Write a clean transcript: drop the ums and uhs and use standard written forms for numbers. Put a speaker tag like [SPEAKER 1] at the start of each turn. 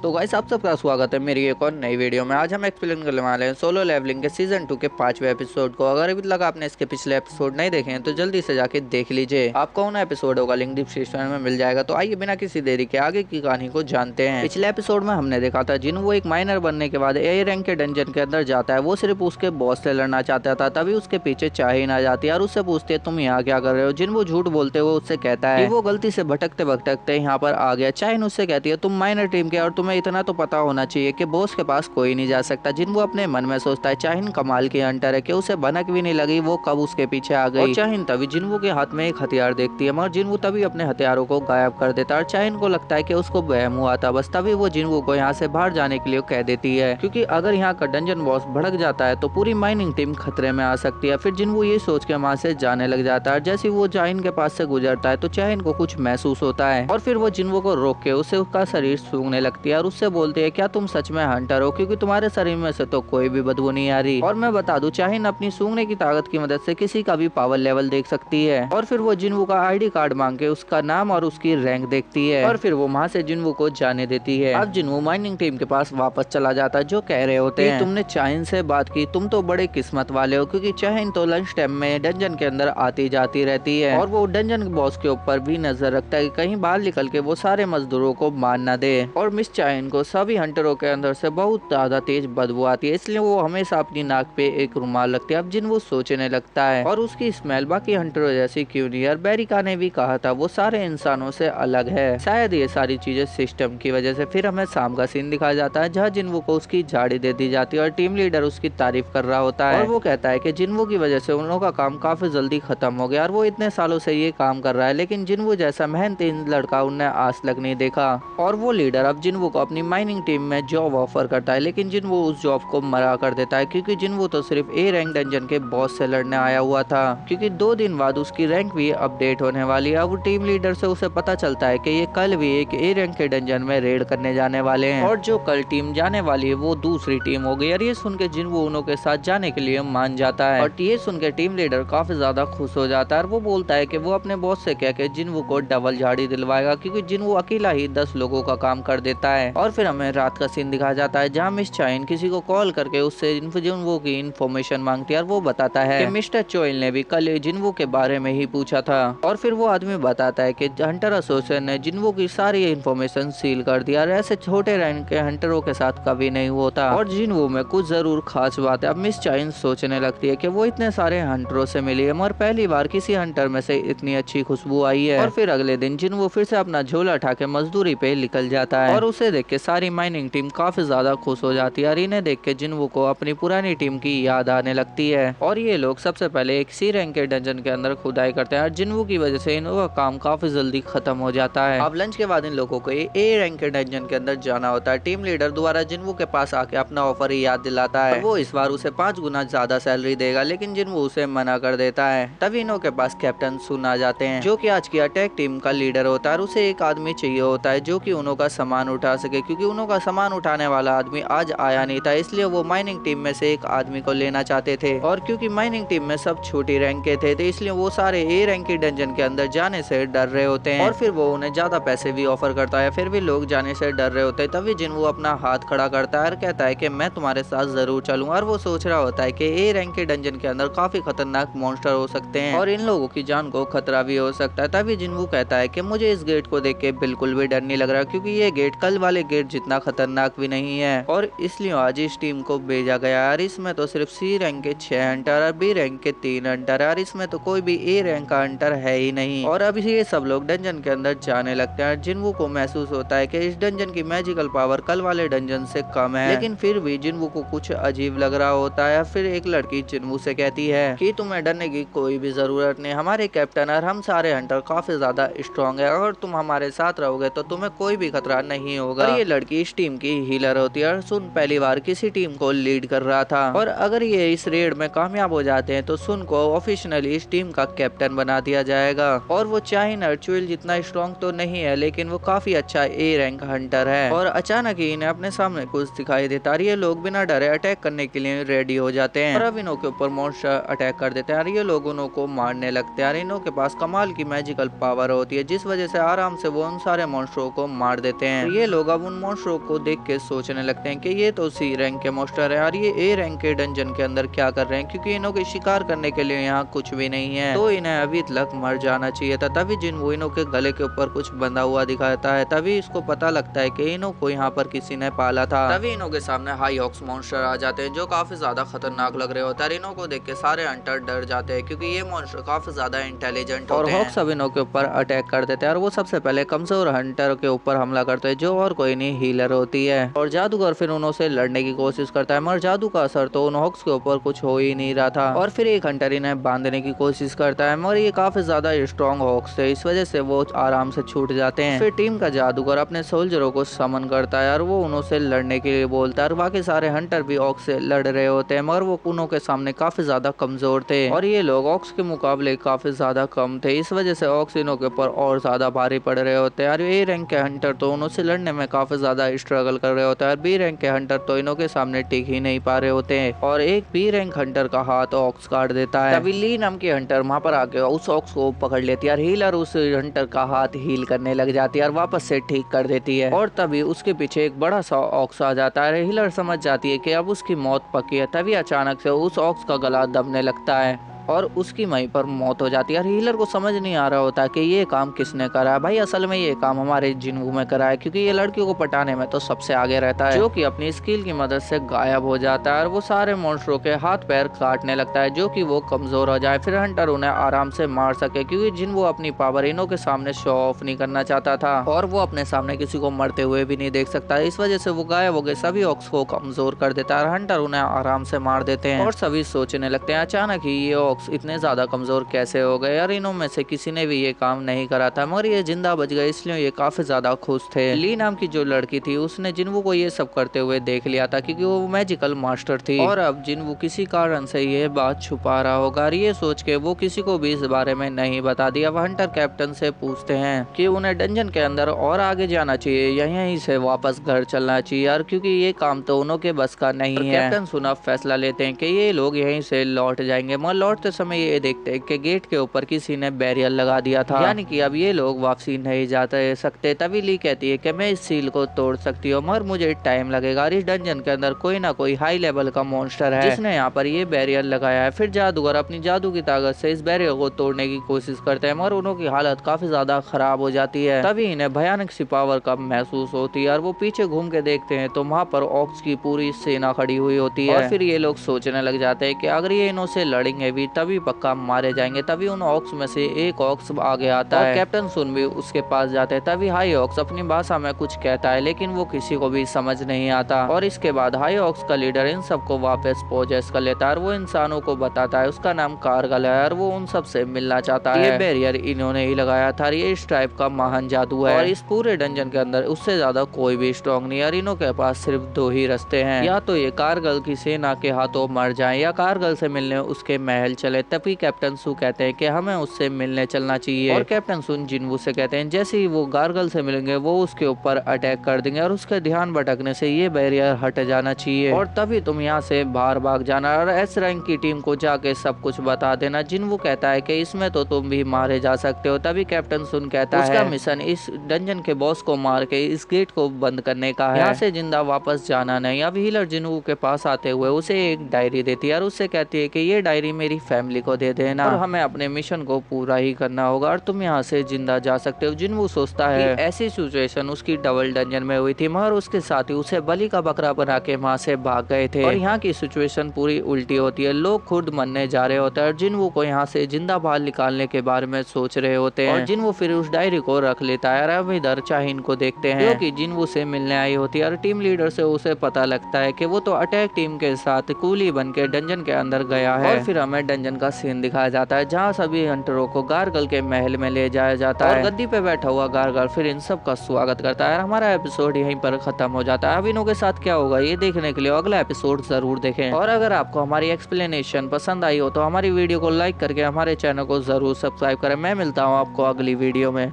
[SPEAKER 1] तो गाइस आप सबका स्वागत है मेरी एक और नई वीडियो में। आज हम एक्सप्लेन करने वाले हैं सोलो लेवलिंग के सीजन 2 के 5वें एपिसोड को। अगर अभी तक आपने इसके पिछले एपिसोड नहीं देखे हैं तो जल्दी से जाके देख लीजिए। आपको उन एपिसोड होगा लिंक डिस्क्रिप्शन में मिल जाएगा। तो आइए बिना किसी देरी के आगे की कहानी को जानते हैं। पिछले एपिसोड में हमने देखा था जिन वो एक माइनर बनने के बाद ए रैंक के डंजन के अंदर जाता है। वो सिर्फ उसके बॉस से लड़ना चाहता था, तभी उसके पीछे चाहिन आ जाती है और उससे पूछती है तुम यहाँ क्या कर रहे हो। जिन वो झूठ बोलते हुए उससे कहता है कि वो गलती से भटकते भटकते यहाँ पर आ गया। चाहिन उससे कहती है तुम माइनर टीम के और तुम्हें इतना तो पता होना चाहिए कि बॉस के पास कोई नहीं जा सकता। जिन वो अपने मन में सोचता है चाहिन कमाल की हंटर है कि उसे भनक भी नहीं लगी वो कब उसके पीछे आ गई। और चाहिन तभी जिनवो के हाथ में एक हथियार देखती है, मगर जिनवो तभी अपने हथियारों को गायब कर देता है। और चाहिन को लगता है कि उसको वहम हुआ था बस, तभी वो जिनवो को यहाँ से बाहर जाने के लिए कह देती है, क्योंकि अगर यहाँ का डंजन बॉस भड़क जाता है तो पूरी माइनिंग टीम खतरे में आ सकती है। फिर जिनवो ये सोच के वहाँ से जाने लग जाता है। जैसे वो चाहिन के पास से गुजरता है तो चाहिन को कुछ महसूस होता है और फिर वो जिनवो को रोक के उसे उसका शरीर सूंघने लगती है और उससे बोलती है क्या तुम सच में हंटर हो, क्योंकि तुम्हारे शरीर में से तो कोई भी बदबू नहीं आ रही। और मैं बता दूं चाहिन अपनी सूंघने की ताकत की मदद से किसी का भी पावर लेवल देख सकती है। और फिर वो जिनवो का आईडी कार्ड मांग के उसका नाम और उसकी रैंक देखती है और फिर वो वहाँ से जिनवो को जाने देती है। अब जिनवो माइनिंग टीम के पास वापस चला जाता है जो कह रहे होते हैं तुमने चाहिन से बात की, तुम तो बड़े किस्मत वाले हो, क्योंकि चाहिन तो लंच टाइम में डंजन के अंदर आती जाती रहती है और वो डंजन बॉस के ऊपर भी नजर रखता है कि कहीं बाहर निकल के वो सारे मजदूरों को मार न दे। और मिस चाहिन को सभी हंटरों के अंदर से बहुत ज्यादा तेज बदबू आती है, इसलिए वो हमेशा अपनी नाक पे एक रुमाल रखती है। अब जिन वो सोचने लगता है और उसकी स्मेल बाकी हंटरों जैसी क्यों नहीं है। बेरिका ने भी कहा था वो सारे इंसानों से अलग है, शायद ये सारी चीजें सिस्टम की वजह से। फिर हमें शाम का सीन दिखाया जाता है जहाँ जिनवो को उसकी झाड़ी दे दी जाती है और टीम लीडर उसकी तारीफ कर रहा होता है और वो कहता है कि जिनवो की वजह से उन लोगों का काम काफी जल्दी खत्म हो गया और वो इतने सालों से ये काम कर रहा है, लेकिन जिनवो जैसा मेहनती लड़का उनने आज तक नहीं देखा। और वो लीडर अब जिनवो को अपनी माइनिंग टीम में जॉब ऑफर करता है, लेकिन जिनवो उस जॉब को मना कर देता है, क्योंकि जिनवो तो सिर्फ ए रैंक डंजन के बॉस से लड़ने आया हुआ था, क्योंकि 2 दिन बाद उसकी रैंक भी अपडेट होने वाली है। अब टीम लीडर से उसे पता चलता है कि ये कल भी एक ए रैंक के डंजन में रेड करने जाने वाले हैं और जो कल टीम जाने वाली है वो दूसरी टीम हो गई। और ये सुन के जिनवो उन्हों के साथ जाने के लिए मान जाता है और ये सुन के टीम लीडर काफी ज्यादा खुश हो जाता है और वो बोलता है कि वो अपने बॉस से कह के जिनवो को डबल झाड़ी दिलवाएगा, क्योंकि जिनवो अकेला ही 10 लोगों का काम कर देता है। और फिर हमें रात का सीन दिखाया जाता है जहाँ मिस चाहिन किसी को कॉल करके उससे जिनवो की इन्फॉर्मेशन मांगती है और वो बताता है कि मिस्टर चोइल ने भी कल जिनवो के बारे में ही पूछा था। और फिर वो आदमी बताता है कि हंटर एसोसिएशन ने जिनवो की सारी इन्फॉर्मेशन सील कर दिया और ऐसे छोटे रैंक के हंटरों के साथ कभी नहीं होता और जिनवो में कुछ जरूर खास बात है। अब मिस चाहिन सोचने लगती है कि वो इतने सारे हंटरों से मिली है मगर पहली बार किसी हंटर में से इतनी अच्छी खुशबू आई है। और फिर अगले दिन जिनवो फिर से अपना झोला उठा के मजदूरी पे निकल जाता है और उसे देख के सारी माइनिंग टीम काफी ज्यादा खुश हो जाती है और इन्हें देख के जिनवो को अपनी पुरानी टीम की याद आने लगती है। और ये लोग सबसे पहले एक सी रैंक के डंजन के अंदर खुदाई करते हैं और जिनवो की वजह से इनका काम काफी जल्दी खत्म हो जाता है। अब लंच के बाद इन लोगों को ए रैंक के डंजन के अंदर जाना होता है। टीम लीडर दोबारा जिनवो के पास आके अपना ऑफर याद दिलाता है। वो इस बार उसे 5 गुना ज्यादा सैलरी देगा, लेकिन जिनवो उसे मना कर देता है। तभी इनों के पास कैप्टन सुन आ जाते हैं जो कि आज की अटैक टीम का लीडर होता है और उसे एक आदमी चाहिए होता है जो कि उनों का सामान उठा सके, क्योंकि उनों का सामान उठाने वाला आदमी आज आया नहीं था, इसलिए वो माइनिंग टीम में से एक आदमी को लेना चाहते थे। और क्योंकि माइनिंग टीम में सब छोटी रैंक के थे तो इसलिए वो सारे ए रैंक की डंजन के अंदर जाने से डर रहे होते हैं और फिर वो उन्हें ज्यादा पैसे भी ऑफर करता है, फिर भी लोग जाने से डर रहे होते हैं। तभी जिनवो अपना हाथ खड़ा करता है और कहता है कि मैं तुम्हारे साथ जरूर चलूंगा। और वो सोच रहा होता है कि ए रैंक के डंजन के अंदर काफी खतरनाक मॉन्स्टर हो सकते हैं और इन लोगों की जान को खतरा भी हो सकता है। तभी जिनवो कहता है कि मुझे इस गेट को देख के बिल्कुल भी डर नहीं लग रहा, क्योंकि ये गेट कल वाले गेट जितना खतरनाक भी नहीं है और इसलिए आज इस टीम को भेजा गया है। इसमें तो सिर्फ सी रैंक के 6 हंटर और बी रैंक के 3 हंटर है और इसमें तो कोई भी ए रैंक का हंटर है ही नहीं। और अब ये सब लोग डंजन के अंदर जाने लगते हैं। जिनवो को महसूस होता है कि इस डंजन की मैजिकल पावर कल वाले डंजन से कम है, लेकिन फिर भी जिनवो को कुछ अजीब लग रहा होता है। फिर एक लड़की जिनवो से कहती है कि तुम्हें डरने की कोई भी जरूरत नहीं, हमारे कैप्टन और हम सारे हंटर काफी ज्यादा स्ट्रॉन्ग है, अगर तुम हमारे साथ रहोगे तो तुम्हें कोई भी खतरा नहीं होगा। और ये लड़की इस टीम की हीलर होती है और सुन पहली बार किसी टीम को लीड कर रहा था और अगर ये इस रेड में कामयाब हो जाते हैं तो सुन को ऑफिशियली इस टीम का कैप्टन बना दिया जाएगा। और वो चाहिन अर्चुअल जितना स्ट्रॉन्ग तो नहीं है, लेकिन वो काफी अच्छा ए रैंक हंटर है। और अचानक ही इन्हें अपने सामने कुछ दिखाई देता है। ये लोग बिना डरे अटैक करने के लिए रेडी हो जाते हैं और अब इनों के ऊपर मॉन्स्टर अटैक कर देते हैं और ये लोग उन्हों को मारने लगते हैं। इनों के पास कमाल की मैजिकल पावर होती है जिस वजह से आराम से वो उन सारे मॉन्स्टरों को मार देते हैं। ये लोग अब उन मॉन्स्टरों को देख के सोचने लगते हैं कि ये तो सी रैंक के मॉन्स्टर है और ये ए रैंक के डंजन के अंदर क्या कर रहे हैं, क्योंकि इन्हों के शिकार करने के लिए यहाँ कुछ भी नहीं है, तो इन्हें अभी तक मर जाना चाहिए था। तभी जिन्वू इन्हों के गले के ऊपर कुछ बंधा हुआ दिखाता है। तभी इसको पता लगता है कि इन्हों को यहाँ पर किसी ने पाला था। तभी इन्हों के सामने हाई ऑक्स मॉन्स्टर आ जाते हैं जो काफी ज्यादा खतरनाक लग रहे होते हैं। इन्हों को देख के सारे हंटर डर जाते हैं क्योंकि ये मॉन्स्टर काफी ज्यादा इंटेलिजेंट और हॉक्स अब इन्हों के ऊपर अटैक कर देते हैं और वो सबसे पहले कमजोर हंटर के ऊपर हमला करते हैं जो और कोई नहीं हीलर होती है। और जादूगर फिर उन्हों से लड़ने की कोशिश करता है मगर जादू का असर तो उन हॉक्स के ऊपर कुछ हो ही नहीं रहा था। और फिर एक हंटर इन्हें बांधने की कोशिश करता है मगर ये काफी ज्यादा स्ट्रॉन्ग हॉक्स थे, इस वजह से वो आराम से छूट जाते हैं। फिर टीम का जादूगर अपने सोल्जरों को समन करता है और वो उन्हों से लड़ने के लिए बोलता है और बाकी सारे हंटर भी ऑक्स से लड़ रहे होते हैं मगर वो उन्हों के सामने काफी ज्यादा कमजोर थे और ये लोग ऑक्स के मुकाबले काफी ज्यादा कम थे, इस वजह से ऑक्स इन्हों के ऊपर और ज्यादा भारी पड़ रहे होते हैं। और ए रैंक के हंटर तो उन्हों से लड़ने में काफी ज्यादा स्ट्रगल कर रहे होते हैं और बी रैंक के हंटर तो इन्हों के सामने टिक ही नहीं पा रहे होते हैं और एक बी रैंक हंटर का हाथ ऑक्स काट देता है। तभी ली नाम की हंटर वहां पर आके उस ऑक्स को पकड़ लेती है और हीलर उस हंटर का हाथ हील करने लग जाती है और वापस से ठीक कर देती है। और तभी उसके पीछे एक बड़ा सा ऑक्स आ जाता है। हीलर समझ जाती है कि अब उसकी मौत पक्की है। तभी अचानक से उस ऑक्स का गला दबने लगता है और उसकी वहीं पर मौत हो जाती है और हीलर को समझ नहीं आ रहा होता कि ये काम किसने करा है। भाई असल में ये काम हमारे जिन्वू में करा है क्योंकि ये लड़कियों को पटाने में तो सबसे आगे रहता है, जो कि अपनी स्किल की मदद से गायब हो जाता है और वो सारे मॉन्स्टरों के हाथ पैर काटने लगता है जो कि वो कमजोर हो जाए, फिर हंटर उन्हें आराम से मार सके क्योंकि जिन्वू अपनी पावर इन्हों के सामने शो ऑफ नहीं करना चाहता था और वो अपने सामने किसी को मरते हुए भी नहीं देख सकता। इस वजह से वो गायब हो गए सभी ऑक्स को कमजोर कर देता है और हंटर उन्हें आराम से मार देते हैं और सभी सोचने लगते हैं अचानक ही ये ऑक्स इतने ज्यादा कमजोर कैसे हो गए यार, इनों में से किसी ने भी ये काम नहीं करा था मगर ये जिंदा बच गए इसलिए ये काफी ज्यादा खुश थे। ली नाम की जो लड़की थी उसने जिन्वू को ये सब करते हुए देख लिया था क्योंकि वो मैजिकल मास्टर थी और अब जिन्वू किसी कारण से ये बात छुपा रहा होगा और ये सोच के वो किसी को भी इस बारे में नहीं बता दिया। वह हंटर कैप्टन से पूछते हैं कि उन्हें डंजन के अंदर और आगे जाना चाहिए या यहीं से वापस घर चलना चाहिए यार, क्योंकि ये काम तो उन्हों के बस का नहीं है। कैप्टन सुना फैसला लेते हैं कि ये लोग यहीं से लौट जाएंगे मगर लौटते समय ये देखते हैं कि गेट के ऊपर किसी ने बैरियर लगा दिया था, यानी कि अब ये लोग वापसी नहीं जाते सकते। तभी ली कहती है कि मैं इस सील को तोड़ सकती हूँ मगर मुझे टाइम लगेगा। इस डंजन के अंदर कोई ना कोई हाई लेवल का मॉन्स्टर है जिसने यहाँ पर ये बैरियर लगाया है। फिर जादूगर अपनी जादू की ताकत से इस बैरियर को तोड़ने की कोशिश करते हैं मगर उनकी हालत काफी ज्यादा खराब हो जाती है। तभी इन्हें भयानक सी पावर का महसूस होती है और वो पीछे घूम के देखते हैं तो वहाँ पर ऑक्स की पूरी सेना खड़ी हुई होती है और फिर ये लोग सोचने लग जाते हैं कि अगर ये इन्हों से लड़ेंगे भी तभी पक्का मारे जाएंगे। तभी उन ऑक्स में से एक ऑक्स आगे आता है, कैप्टन सुन भी उसके पास जाते हैं। तभी हाई ऑक्स अपनी भाषा में कुछ कहता है लेकिन वो किसी को भी समझ नहीं आता और इसके बाद हाई ऑक्स का लीडर इन सबको वापस पोजेस कर लेता है और वो इंसानों को बताता है उसका नाम कारगल है और वो उन सब से मिलना चाहता है। ये बैरियर इन्होंने ही लगाया था, ये इस टाइप का महान जादू है और इस पूरे डंजन के अंदर उससे ज्यादा कोई भी स्ट्रॉन्ग नहीं है। इनों के पास सिर्फ दो ही रास्ते हैं, या तो ये कारगल की सेना के हाथों मर जाएं या कारगल से मिलने उसके महल चले। तभी कैप्टन सू कहते हैं कि हमें उससे मिलने चलना चाहिए और कैप्टन सुन जिन्वू से कहते हैं जैसे ही वो कारगल से मिलेंगे वो उसके ऊपर अटैक कर देंगे और उसके ध्यान भटकने से ये बैरियर हट जाना चाहिए और तभी तुम यहाँ से बाहर भाग जाना और एस रैंक की टीम को जाके सब कुछ बता देना। जिन्वू कहता है कि इसमें तो तुम भी मारे जा सकते हो। तभी कैप्टन सुन कहता है उसका मिशन इस डंजन के बॉस को मार के इस गेट को बंद करने का है, यहाँ से जिंदा वापस जाना नहीं। अब हीलर जिन्वू के पास आते हुए उसे एक डायरी देती है और उससे कहती है कि ये डायरी मेरी फैमिली को दे देना और हमें अपने मिशन को पूरा ही करना होगा और तुम यहाँ से जिंदा जा सकते हो। जिन्वू सोचता है ऐसी सिचुएशन उसकी डबल डंजन में हुई थी मगर उसके साथ ही उसे बलि का बकरा बना के वहाँ से भाग गए थे और यहाँ की सिचुएशन पूरी उल्टी होती है। लोग खुद मरने जा रहे होते हैं और जिन्वू को यहाँ से जिंदा बाहर निकालने के बारे में सोच रहे होते हैं और जिन्वू फिर उस डायरी को रख लेता है और अब इधर शाहीन को देखते हैं जो कि जिन्वू से मिलने आई होती है और टीम लीडर से उसे पता लगता है कि वो तो अटैक टीम के साथ कूली बन के डंजन के अंदर गया है और फिर हमें डंजन का सीन दिखाया जाता है जहाँ सभी हंटरों को गार्गल के महल में ले जाया जाता है और गद्दी पे बैठा हुआ गार्गल फिर इन सब का स्वागत करता है और हमारा एपिसोड यहीं पर खत्म हो जाता है। अब इनों के साथ क्या होगा ये देखने के लिए अगला एपिसोड जरूर देखें और अगर आपको हमारी एक्सप्लेनेशन पसंद आई हो तो हमारी वीडियो को लाइक करके हमारे चैनल को जरूर सब्सक्राइब करें। मैं मिलता हूँ आपको अगली वीडियो में।